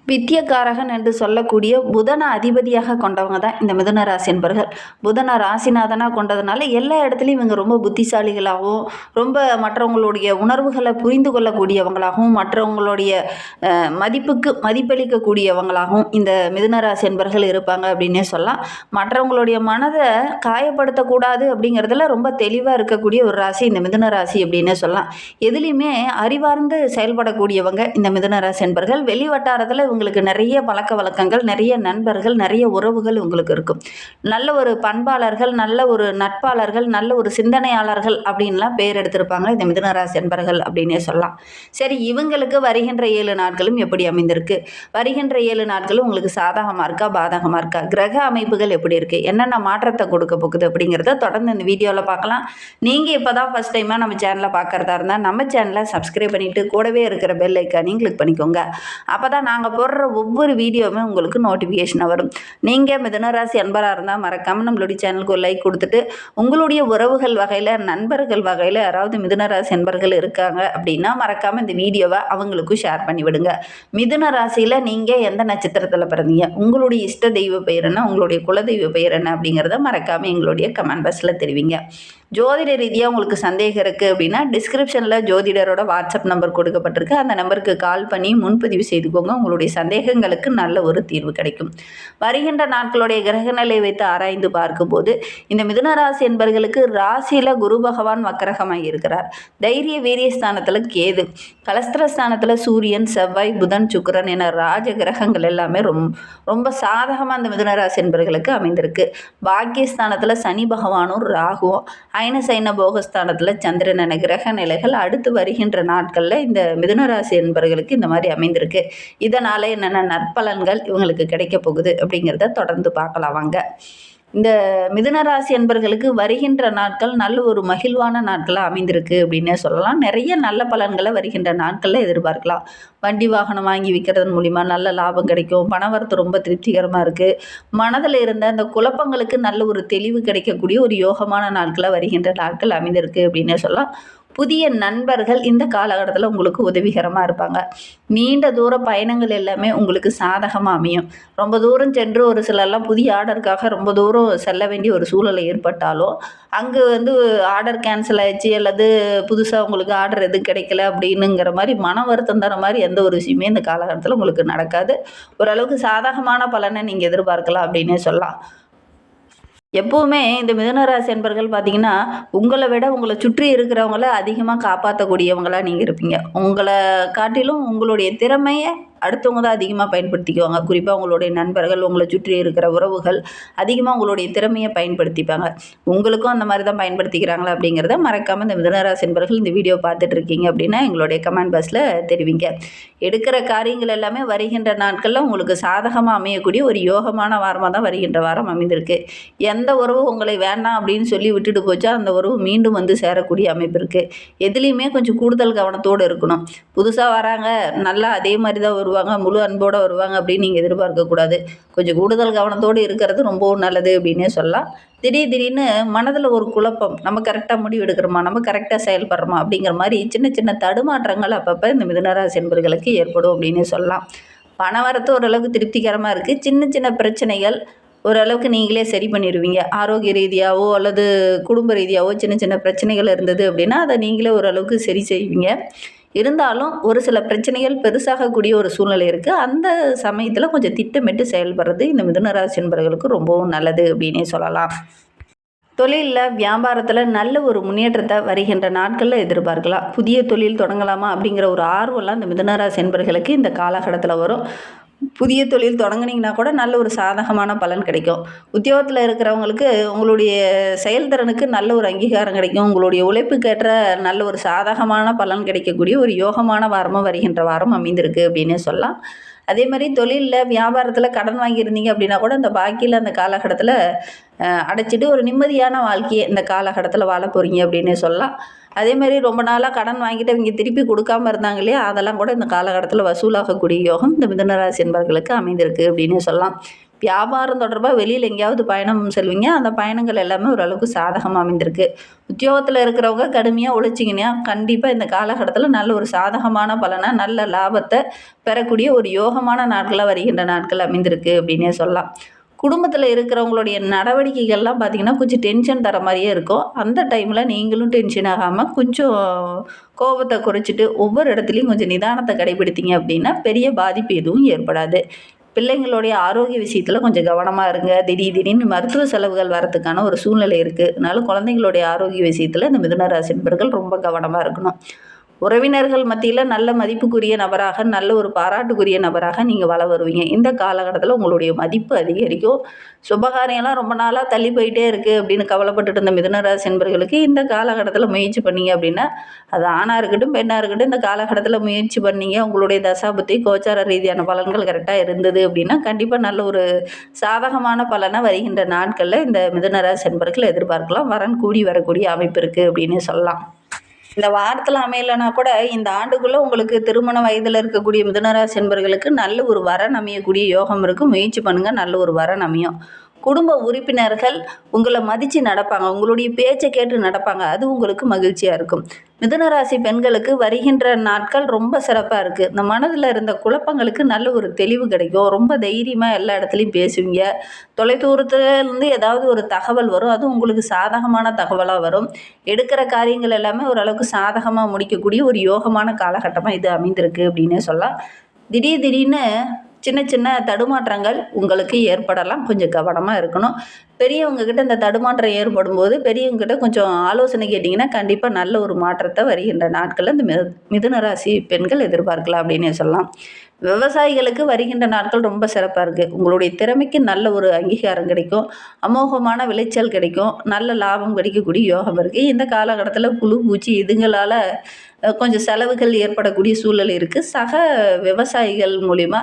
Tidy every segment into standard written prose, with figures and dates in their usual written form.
வித்தியகாரகன் என்று சொல்லக்கூடிய புதன அதிபதியாக கொண்டவங்க தான் இந்த மிதுன ராசி என்பர்கள். புதன ராசிநாதனாக கொண்டதுனால எல்லா இடத்துலையும் இவங்க ரொம்ப புத்திசாலிகளாகவும், ரொம்ப மற்றவங்களுடைய உணர்வுகளை புரிந்து கொள்ளக்கூடியவங்களாகவும், மற்றவங்களுடைய மதிப்புக்கு மதிப்பளிக்கக்கூடியவங்களாகவும் இந்த மிதுன ராசி என்பர்கள் இருப்பாங்க அப்படின்னே சொல்லலாம். மற்றவங்களுடைய மனதை காயப்படுத்தக்கூடாது அப்படிங்கிறதுல ரொம்ப தெளிவாக இருக்கக்கூடிய ஒரு ராசி இந்த மிதுன ராசி அப்படின்னே சொல்லலாம். எதுலேயுமே அறிவார்ந்து செயல்படக்கூடியவங்க இந்த மிதுன ராசி என்பர்கள். வெளி வட்டாரத்தில் உங்களுக்கு நிறைய பழக்க வழக்கங்கள், நிறைய நண்பர்கள், நிறைய உறவுகள் உங்களுக்கு இருக்கும். நல்ல ஒரு பண்பாளர்கள், நல்ல ஒரு நட்பாளர்கள், நல்ல ஒரு சிந்தனையாளர்கள் அப்படின்லாம் பேர் எடுத்திருப்பாங்க இந்த மிதுன ராசி என்பர்கள் அப்படின்னே சொல்லலாம். சரி, இவங்களுக்கு வருகின்ற 7 நாட்களும் எப்படி அமைந்திருக்கு? வருகின்ற 7 நாட்களும் உங்களுக்கு சாதகமாக இருக்கா, பாதகமாக இருக்கா? கிரக அமைப்புகள் எப்படி இருக்குது? என்னென்ன மாற்றத்தை கொடுக்க போகுது அப்படிங்கிறத தொடர்ந்து இந்த வீடியோவில் பார்க்கலாம். நீங்கள் இப்போ தான் ஃபஸ்ட் டைமாக நம்ம சேனலில் பார்க்குறதா இருந்தால் நம்ம சேனலை சப்ஸ்கிரைப் பண்ணிவிட்டு கூடவே இருக்கிற பெல் ஐக்கானையும் கிளிக் பண்ணிக்கோங்க. அப்போ தான் நாங்கள் போடுற ஒவ்வொரு வீடியோவுமே உங்களுக்கு நோட்டிஃபிகேஷனாக வரும். நீங்கள் மிதுனராசி அன்பராக இருந்தால் மறக்காமல் நம்மளுடைய சேனலுக்கு ஒரு லைக் கொடுத்துட்டு, உங்களுடைய உறவுகள் வகையில், நண்பர்கள் வகையில் யாராவது மிதுனராசி அன்பர்கள் இருக்காங்க அப்படின்னா மறக்காமல் இந்த வீடியோவை அவங்களுக்கும் ஷேர் பண்ணி விடுங்க. மிதுன ராசியில் நீங்கள் எந்த நட்சத்திரத்தில் பிறந்தீங்க, உங்களுடைய இஷ்ட தெய்வ பெயர் என்ன, உங்களுடைய குலதெய்வ பெயர் என்ன அப்படிங்கிறத மறக்காமல் எங்களுடைய கமெண்ட் பாக்ஸில் தெரிவிங்க. ஜோதிட ரீதியாக உங்களுக்கு சந்தேகம் இருக்குது அப்படின்னா டிஸ்கிரிப்ஷனில் ஜோதிடரோட வாட்ஸ்அப் நம்பர் கொடுக்கப்பட்டிருக்கு. அந்த நம்பருக்கு கால் பண்ணி முன்பதிவு செய்துக்கோங்க. உங்களுடைய சந்தேகங்களுக்கு நல்ல ஒரு தீர்வு கிடைக்கும். வருகின்ற நாட்களுடைய கிரகநிலை வைத்து ஆராய்ந்து பார்க்கும்போது இந்த மிதுன ராசி என்பவர்களுக்கு ராசியில் குரு பகவான் வக்கரகமாக இருக்கிறார். தைரிய வீரிய ஸ்தானத்தில் கேது, கலஸ்திரஸ்தானத்தில் சூரியன், செவ்வாய், புதன், சுக்கிரன் என ராஜ கிரகங்கள் எல்லாமே ரொம்ப சாதகமாக அந்த மிதுன ராசி என்பவர்களுக்கு அமைந்திருக்கு. பாக்கியஸ்தானத்தில் சனி பகவானும் ராகுவும், ஐனசைன போகஸ்தானத்தில் சந்திரன் என கிரக நிலைகள் அடுத்து வருகின்ற நாட்களில் இந்த மிதுன ராசி என்பவர்களுக்கு இந்த மாதிரி அமைந்திருக்கு. இதனால் என்னென்ன நற்பலன்கள் இவங்களுக்கு கிடைக்க போகுது அப்படிங்கிறத தொடர்ந்து பார்க்கலாம் வாங்க. இந்த மிதுன ராசி என்பவர்களுக்கு வருகின்ற நாட்கள் நல்ல ஒரு மகிழ்வான நாட்களாக அமைந்திருக்கு அப்படின்னே சொல்லலாம். நிறைய நல்ல பலன்களை வருகின்ற நாட்களில் எதிர்பார்க்கலாம். வண்டி வாகனம் வாங்கி விற்கிறதன் மூலிமா நல்ல லாபம் கிடைக்கும். பணவரத்து ரொம்ப திருப்திகரமாக இருக்குது. மனதில் இருந்த அந்த குழப்பங்களுக்கு நல்ல ஒரு தெளிவு கிடைக்கக்கூடிய ஒரு யோகமான நாட்களாக வருகின்ற நாட்கள் அமைந்திருக்கு அப்படின்னே சொல்லலாம். புதிய நண்பர்கள் இந்த காலகட்டத்தில் உங்களுக்கு உதவிகரமாக இருப்பாங்க. நீண்ட தூர பயணங்கள் எல்லாமே உங்களுக்கு சாதகமாக அமையும். ரொம்ப தூரம் சென்று ஒரு சிலர்லாம் புதிய ஆர்டருக்காக ரொம்ப தூரம் செல்ல வேண்டிய ஒரு சூழலை ஏற்பட்டாலும் அங்கே ஆர்டர் கேன்சல் ஆயிடுச்சு அல்லது புதுசாக உங்களுக்கு ஆர்டர் எதுவும் கிடைக்கல அப்படின்னுங்கிற மாதிரி மன வருத்தம் தர மாதிரி எந்த ஒரு விஷயமே இந்த காலகட்டத்தில் உங்களுக்கு நடக்காது. ஓரளவுக்கு சாதகமான பலனை நீங்கள் எதிர்பார்க்கலாம் அப்படின்னே சொல்லலாம். எப்போவுமே இந்த மிதுனராசி என்பர்கள் பார்த்திங்கன்னா உங்களை விட உங்களை சுற்றி இருக்கிறவங்கள அதிகமாக காப்பாற்றக்கூடியவங்களாக நீங்கள் இருப்பீங்க. உங்களை காட்டிலும் உங்களுடைய திறமையை அடுத்தவங்க தான் அதிகமாக பயன்படுத்திக்குவாங்க. குறிப்பாக உங்களுடைய நண்பர்கள், உங்களை சுற்றி இருக்கிற உறவுகள் அதிகமாக உங்களுடைய திறமையை பயன்படுத்திப்பாங்க. உங்களுக்கும் அந்த மாதிரி தான் பயன்படுத்திக்கிறாங்களா அப்படிங்கிறத மறக்காமல் இந்த மிதுனராசி என்பர்கள் இந்த வீடியோ பார்த்துட்டு இருக்கீங்க அப்படின்னா எங்களுடைய கமெண்ட் பாக்ஸில் தெரிவிங்க. எடுக்கிற காரியங்கள் எல்லாமே வருகின்ற நாட்களில் உங்களுக்கு சாதகமாக அமையக்கூடிய ஒரு யோகமான வாரமாக தான் வருகின்ற வாரம் அமைந்திருக்கு. எந்த உறவு உங்களை வேண்டாம் அப்படின்னு சொல்லி விட்டுட்டு போச்சா அந்த உறவு மீண்டும் சேரக்கூடிய அமைப்பு இருக்குது. எதுலேயுமே கொஞ்சம் கூடுதல் கவனத்தோடு இருக்கணும். புதுசாக வராங்க, நல்லா அதே மாதிரி தான் வருவாங்க, முழு அன்போடு வருவாங்க அப்படின்னு நீங்கள் எதிர்பார்க்கக்கூடாது. கொஞ்சம் கூடுதல் கவனத்தோடு இருக்கிறது ரொம்பவும் நல்லது அப்படின்னே சொல்லலாம். திடீர்னு மனதில் ஒரு குழப்பம், நம்ம கரெக்டாக முடிவு எடுக்கிறோமா, நம்ம கரெக்டாக செயல்படுறோமா அப்படிங்கிற மாதிரி சின்ன சின்ன தடுமாற்றங்கள் அப்பப்போ இந்த மிதுனராசி என்பவர்களுக்கு ஏற்படும் அப்படின்னே சொல்லலாம். பணவரத்து ஓரளவுக்கு திருப்திகரமாக இருக்குது. சின்ன சின்ன பிரச்சனைகள் ஓரளவுக்கு நீங்களே சரி பண்ணிடுவீங்க. ஆரோக்கிய ரீதியாகவோ அல்லது குடும்ப ரீதியாகவோ சின்ன சின்ன பிரச்சனைகள் இருந்தது அப்படின்னா அதை நீங்களே ஓரளவுக்கு சரி செய்வீங்க. இருந்தாலும் ஒரு சில பிரச்சனைகள் பெருசாகக்கூடிய ஒரு சூழ்நிலை இருக்குது. அந்த சமயத்தில் கொஞ்சம் திட்டமிட்டு செயல்படுறது இந்த மிதுனராசி என்பவர்களுக்கு ரொம்பவும் நல்லது அப்படின்னே சொல்லலாம். தொழிலில், வியாபாரத்தில் நல்ல ஒரு முன்னேற்றத்தை வருகின்ற நாட்களில் எதிர்பார்க்கலாம். புதிய தொழில் தொடங்கலாமா அப்படிங்கிற ஒரு ஆர்வம்லாம் இந்த மிதுனராசி என்பவர்களுக்கு இந்த காலகட்டத்தில் வரும். புதிய தொழில் தொடங்குனீங்கன்னா கூட நல்ல ஒரு சாதகமான பலன் கிடைக்கும். உத்தியோகத்தில் இருக்கிறவங்களுக்கு உங்களுடைய செயல்திறனுக்கு நல்ல ஒரு அங்கீகாரம் கிடைக்கும். உங்களுடைய உழைப்புக்கேற்ற நல்ல ஒரு சாதகமான பலன் கிடைக்கக்கூடிய ஒரு யோகமான வாரமாக வருகின்ற வாரம் அமைந்திருக்கு அப்படின்னே சொல்லலாம். அதே மாதிரி தொழிலில், வியாபாரத்தில் கடன் வாங்கியிருந்தீங்க அப்படின்னா கூட அந்த பாக்கியில் அந்த காலகட்டத்தில் அடைச்சிட்டு ஒரு நிம்மதியான வாழ்க்கையை இந்த காலகட்டத்தில் வாழ போகிறீங்க அப்படின்னே சொல்லலாம். அதேமாரி ரொம்ப நாளாக கடன் வாங்கிட்டு அவங்க திருப்பி கொடுக்காம இருந்தாங்க இல்லையா, அதெல்லாம் கூட இந்த காலகட்டத்தில் வசூலாகக்கூடிய யோகம் இந்த மிதுன ராசி என்பவர்களுக்கு அமைந்திருக்கு அப்படின்னே சொல்லலாம். வியாபாரம் தொடர்பாக வெளியில் எங்கேயாவது பயணம் செல்வீங்க. அந்த பயணங்கள் எல்லாமே ஓரளவுக்கு சாதகமாக அமைந்திருக்கு. உத்தியோகத்தில் இருக்கிறவங்க கடுமையாக உழைச்சிங்கன்னா கண்டிப்பாக இந்த காலகட்டத்தில் நல்ல ஒரு சாதகமான பலனை, நல்ல லாபத்தை பெறக்கூடிய ஒரு யோகமான நாட்களாக வருகின்ற நாட்கள் அமைந்திருக்கு அப்படின்னே சொல்லலாம். குடும்பத்தில் இருக்கிறவங்களுடைய நடவடிக்கைகள்லாம் பார்த்திங்கன்னா கொஞ்சம் டென்ஷன் தர மாதிரியே இருக்கும். அந்த டைமில் நீங்களும் டென்ஷன் ஆகாமல் கொஞ்சம் கோபத்தை குறைச்சிட்டு ஒவ்வொரு இடத்துலையும் கொஞ்சம் நிதானத்தை கடைபிடித்தீங்க அப்படின்னா பெரிய பாதிப்பு எதுவும் ஏற்படாது. பிள்ளைங்களுடைய ஆரோக்கிய விஷயத்தில் கொஞ்சம் கவனமாக இருங்க. திடீர்னு மருத்துவ செலவுகள் வரத்துக்கான ஒரு சூழ்நிலை இருக்குது. அதனால குழந்தைங்களுடைய ஆரோக்கிய விஷயத்தில் இந்த மிதுன ராசி நண்பர்கள் ரொம்ப கவனமாக இருக்கணும். உறவினர்கள் மத்தியில் நல்ல மதிப்புக்குரிய நபராக, நல்ல ஒரு பாராட்டுக்குரிய நபராக நீங்கள் வள வருவீங்க. இந்த காலகட்டத்தில் உங்களுடைய மதிப்பு அதிகரிக்கும். சுபகாரியம்லாம் ரொம்ப நாளாக தள்ளி போயிட்டே இருக்குது அப்படின்னு கவலைப்பட்டுட்டு இருந்த மிதுன ராசி என்பவர்களுக்கு இந்த காலகட்டத்தில் முயற்சி பண்ணீங்க அப்படின்னா, அது ஆணாக இருக்கட்டும் பெண்ணாக இருக்கட்டும், இந்த காலகட்டத்தில் முயற்சி பண்ணீங்க, உங்களுடைய தசாபுத்தி கோச்சார ரீதியான பலன்கள் கரெக்டாக இருந்தது அப்படின்னா கண்டிப்பாக நல்ல ஒரு சாதகமான பலனை வருகின்ற நாட்களில் இந்த மிதுன ராசி என்பவர்கள் எதிர்பார்க்கலாம். வரன் கூடி வரக்கூடிய அமைப்பு இருக்குது அப்படின்னு சொல்லலாம். இந்த வாரத்தில் அமையலைன்னா கூட இந்த ஆண்டுக்குள்ளே உங்களுக்கு திருமண வயதில் இருக்கக்கூடிய மிதுனராசி என்பவர்களுக்கு நல்ல ஒரு வரன் அமையக்கூடிய யோகம் இருக்குது. முயற்சி பண்ணுங்கள், நல்ல ஒரு வரன் அமையும். குடும்ப உறுப்பினர்கள் உங்களை மதித்து நடப்பாங்க, உங்களுடைய பேச்சை கேட்டு நடப்பாங்க. அது உங்களுக்கு மகிழ்ச்சியாக இருக்கும். மிதுனராசி பெண்களுக்கு வருகின்ற நாட்கள் ரொம்ப சிறப்பாக இருக்குது. இந்த மனதில் இருந்த குழப்பங்களுக்கு நல்ல ஒரு தெளிவு கிடைக்கும். ரொம்ப தைரியமாக எல்லா இடத்துலையும் பேசுவீங்க. தொலைதூரத்துலேருந்து ஏதாவது ஒரு தகவல் வரும், அதுவும் உங்களுக்கு சாதகமான தகவலாக வரும். எடுக்கிற காரியங்கள் எல்லாமே ஓரளவுக்கு சாதகமாக முடிக்கக்கூடிய ஒரு யோகமான காலகட்டமாக இது அமைந்திருக்கு அப்படின்னே சொல்லலாம். திடீர்னு சின்ன சின்ன தடுமாற்றங்கள் உங்களுக்கு ஏற்படலாம். கொஞ்சம் கவனமாக இருக்கணும். பெரியவங்கக்கிட்ட இந்த தடுமாற்றம் ஏற்படும்போது பெரியவங்கக்கிட்ட கொஞ்சம் ஆலோசனை கேட்டிங்கன்னா கண்டிப்பாக நல்ல ஒரு மாற்றத்தை வருகின்ற நாட்களில் இந்த மிதுன ராசி பெண்கள் எதிர்பார்க்கலாம் அப்படின்னே சொல்லலாம். விவசாயிகளுக்கு வருகின்ற நாட்கள் ரொம்ப சிறப்பாக இருக்குது. உங்களுடைய திறமைக்கு நல்ல ஒரு அங்கீகாரம் கிடைக்கும். அமோகமான விளைச்சல் கிடைக்கும். நல்ல லாபம் கிடைக்கக்கூடிய யோகம் இருக்குது. இந்த காலகட்டத்தில் புழு பூச்சி இதுங்களால் கொஞ்சம் செலவுகள் ஏற்படக்கூடிய சூழல் இருக்குது. சக விவசாயிகள் மூலிமா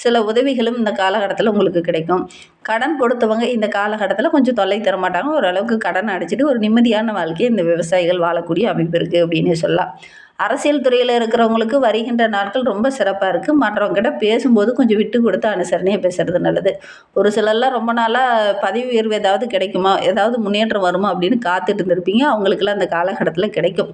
சில உதவிகளும் இந்த காலகட்டத்தில் உங்களுக்கு கிடைக்கும். கடன் கொடுத்தவங்க இந்த காலகட்டத்தில் கொஞ்சம் தொல்லை தர மாட்டாங்க. ஓரளவுக்கு கடன் அடைச்சிட்டு ஒரு நிம்மதியான வாழ்க்கையை இந்த விவசாயிகள் வாழக்கூடிய அமைப்பு இருக்குது அப்படின்னு சொல்லலாம். அரசியல் துறையில் இருக்கிறவங்களுக்கு வருகின்ற நாட்கள் ரொம்ப சிறப்பாக இருக்குது. மற்றவங்ககிட்ட பேசும்போது கொஞ்சம் விட்டு கொடுத்து அனுசரணையாக பேசுகிறது நல்லது. ஒரு சிலர்லாம் ரொம்ப நாளாக பதவி உயர்வு ஏதாவது கிடைக்குமா, ஏதாவது முன்னேற்றம் வருமா அப்படின்னு காத்துட்டு இருந்திருப்பீங்க. அவங்களுக்கெல்லாம் அந்த காலகட்டத்தில் கிடைக்கும்.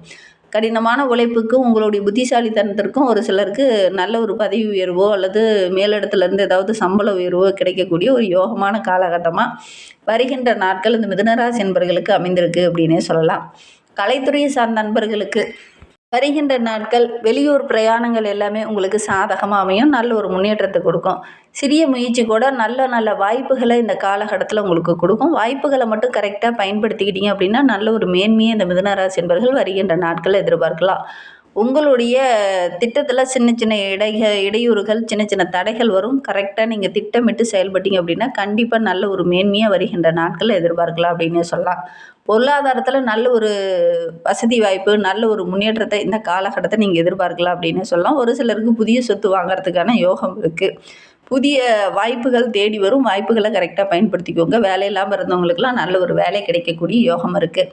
கடினமான உழைப்புக்கும் உங்களுடைய புத்திசாலித்தனத்திற்கும் ஒரு சிலருக்கு நல்ல ஒரு பதவி உயர்வோ அல்லது மேலிடத்துலேருந்து ஏதாவது சம்பள உயர்வோ கிடைக்கக்கூடிய ஒரு யோகமான காலகட்டமாக வருகின்ற நாட்கள் இந்த மிதுனராசி என்பவர்களுக்கு அமைந்திருக்கு அப்படின்னே சொல்லலாம். கலைத்துறையை சார்ந்த நண்பர்களுக்கு வருகின்ற நாட்கள் வெளியூர் பிரயாணங்கள் எல்லாமே உங்களுக்கு சாதகமாக அமையும். நல்ல ஒரு முன்னேற்றத்தை கொடுக்கும். சிறிய முயற்சி கூட நல்ல வாய்ப்புகளை இந்த காலகட்டத்தில் உங்களுக்கு கொடுக்கும். வாய்ப்புகளை மட்டும் கரெக்டாக பயன்படுத்திக்கிட்டீங்க அப்படின்னா நல்ல ஒரு மேன்மையை இந்த மிதுனராசி என்பவர்கள் வருகின்ற நாட்களில் எதிர்பார்க்கலாம். உங்களுடைய திட்டத்தில் சின்ன இடையூறுகள், சின்ன தடைகள் வரும். கரெக்டாக நீங்கள் திட்டமிட்டு செயல்பட்டீங்க அப்படின்னா கண்டிப்பாக நல்ல ஒரு மேன்மையாக வருகின்ற நாட்களில் எதிர்பார்க்கலாம் அப்படின்னே சொல்லலாம். பொருளாதாரத்தில் நல்ல ஒரு வசதி வாய்ப்பு, நல்ல ஒரு முன்னேற்றத்தை இந்த காலகட்டத்தை நீங்கள் எதிர்பார்க்கலாம் அப்படின்னு சொல்லலாம். ஒரு சிலருக்கு புதிய சொத்து வாங்குறதுக்கான யோகம் இருக்குது. புதிய வாய்ப்புகள் தேடி வரும். வாய்ப்புகளை கரெக்டாக பயன்படுத்திக்கோங்க. வேலை இல்லாமல் இருந்தவங்களுக்கெல்லாம் நல்ல ஒரு வேலை கிடைக்கக்கூடிய யோகம் இருக்குது.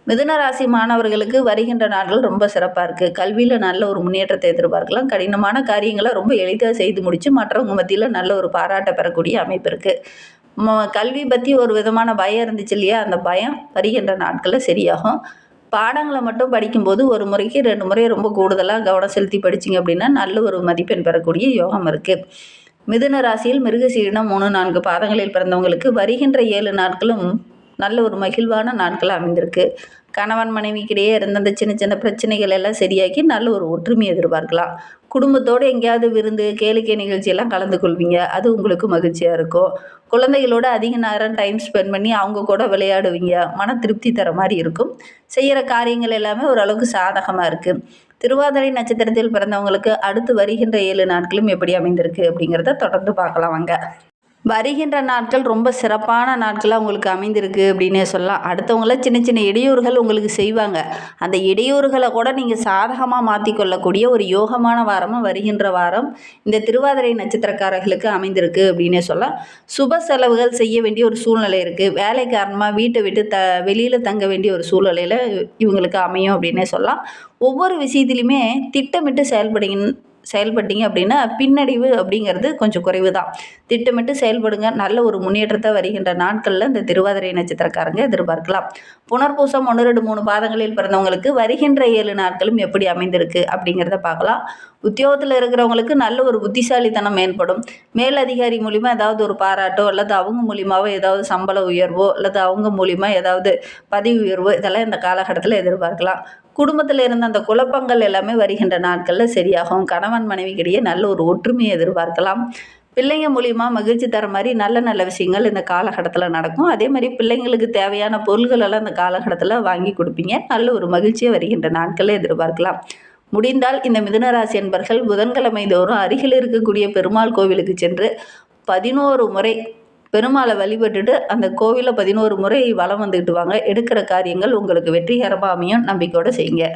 மிதுன ராசி மாணவர்களுக்கு வருகின்ற நாட்கள் ரொம்ப சிறப்பாக இருக்குது. கல்வியில் நல்ல ஒரு முன்னேற்றத்தை எதிர்பார்க்கலாம். கடினமான காரியங்களை ரொம்ப எளிதாக செய்து முடித்து மற்றவங்க மத்தியில் நல்ல ஒரு பாராட்டை பெறக்கூடிய அமைப்பு இருக்குது. கல்வி பற்றி ஒரு விதமான பயம் இருந்துச்சு இல்லையா, அந்த பயம் வருகின்ற நாட்களில் சரியாகும். பாடங்களை மட்டும் படிக்கும்போது ஒரு முறைக்கு 2 முறை ரொம்ப கூடுதலாக கவனம் செலுத்தி படிச்சிங்க அப்படின்னா நல்ல ஒரு மதிப்பெண் பெறக்கூடிய யோகம் இருக்குது. மிதுன ராசியில் மிருகசீரிடம் 3, 4 பாதங்களில் பிறந்தவங்களுக்கு வருகின்ற 7 நாட்களும் நல்ல ஒரு மகிழ்வான நாட்கள் அமைந்திருக்கு. கணவன் மனைவிக்கிடையே இருந்த அந்த சின்ன பிரச்சனைகள் எல்லாம் சரியாக்கி நல்ல ஒரு ஒற்றுமை எதிர்பார்க்கலாம். குடும்பத்தோடு எங்கேயாவது விருந்து கேளிக்கை நிகழ்ச்சியெல்லாம் கலந்து கொள்வீங்க. அது உங்களுக்கு மகிழ்ச்சியாக இருக்கும். குழந்தைகளோட அதிக நேரம் டைம் ஸ்பெண்ட் பண்ணி அவங்க கூட விளையாடுவீங்க. மன திருப்தி தர மாதிரி இருக்கும். செய்கிற காரியங்கள் எல்லாமே ஓரளவுக்கு சாதகமாக இருக்குது. திருவாதிரை நட்சத்திரத்தில் பிறந்தவங்களுக்கு அடுத்து வருகின்ற 7 நாட்களும் எப்படி அமைந்திருக்கு அப்படிங்கிறத தொடர்ந்து பார்க்கலாம் வாங்க. வருகின்ற நாட்கள் ரொம்ப சிறப்பான நாட்களாக உங்களுக்கு அமைந்திருக்கு அப்படின்னே சொல்லலாம். அடுத்தவங்கள சின்ன சின்ன இடையூறுகள் உங்களுக்கு செய்வாங்க. அந்த இடையூறுகளை கூட நீங்கள் சாதகமாக மாற்றிக்கொள்ளக்கூடிய ஒரு யோகமான வாரமாக வருகின்ற வாரம் இந்த திருவாதிரை நட்சத்திரக்காரர்களுக்கு அமைந்திருக்கு அப்படின்னே சொல்லலாம். சுப செலவுகள் செய்ய வேண்டிய ஒரு சூழ்நிலை இருக்குது. வேலை காரணமாக வீட்டை விட்டு வெளியில் தங்க வேண்டிய ஒரு சூழ்நிலையில் இவங்களுக்கு அமையும் அப்படின்னே சொல்லலாம். ஒவ்வொரு விஷயத்துலையுமே திட்டமிட்டு செயல்பட்டீங்க அப்படின்னா பின்னடைவு அப்படிங்கிறது கொஞ்சம் குறைவு தான். திட்டமிட்டு செயல்படுங்க. நல்ல ஒரு முன்னேற்றத்தை வருகின்ற நாட்களில் இந்த திருவாதிரை நட்சத்திரக்காரங்க எதிர்பார்க்கலாம். புனர்பூசம் 1, 2, 3 பாதங்களில் பிறந்தவங்களுக்கு வருகின்ற 7 நாட்களும் எப்படி அமைந்திருக்கு அப்படிங்கிறத பார்க்கலாம். உத்தியோகத்தில் இருக்கிறவங்களுக்கு நல்ல ஒரு புத்திசாலித்தனம் மேம்படும். மேலதிகாரி மூலிமா ஏதாவது ஒரு பாராட்டோ அல்லது அவங்க மூலியமாவோ ஏதாவது சம்பள உயர்வோ அல்லது அவங்க மூலிமா ஏதாவது பதவி உயர்வோ இதெல்லாம் இந்த காலகட்டத்தில் எதிர்பார்க்கலாம். குடும்பத்தில் இருந்த அந்த குழப்பங்கள் எல்லாமே வருகின்ற நாட்களில் சரியாகும். கணவன் மனைவிக்கிடையே நல்ல ஒரு ஒற்றுமையை எதிர்பார்க்கலாம். பிள்ளைங்க மூலிமா மகிழ்ச்சி தர மாதிரி நல்ல நல்ல விஷயங்கள் இந்த காலகட்டத்தில் நடக்கும். அதே மாதிரி பிள்ளைங்களுக்கு தேவையான பொருள்கள் எல்லாம் இந்த காலகட்டத்தில் வாங்கி கொடுப்பீங்க. நல்ல ஒரு மகிழ்ச்சியை வருகின்ற நாட்களில் எதிர்பார்க்கலாம். முடிந்தால் இந்த மிதுனராசி என்பர்கள் புதன்கிழமை தோறும் அருகில் இருக்கக்கூடிய பெருமாள் கோவிலுக்கு சென்று 11 முறை பெருமாளை வழிபட்டுட்டு அந்த கோவிலில் 11 முறை வலம் வந்துக்கிட்டு வாங்க. எடுக்கிற காரியங்கள் உங்களுக்கு வெற்றிகரமாக அமையும். நம்பிக்கையோடு செய்யுங்க.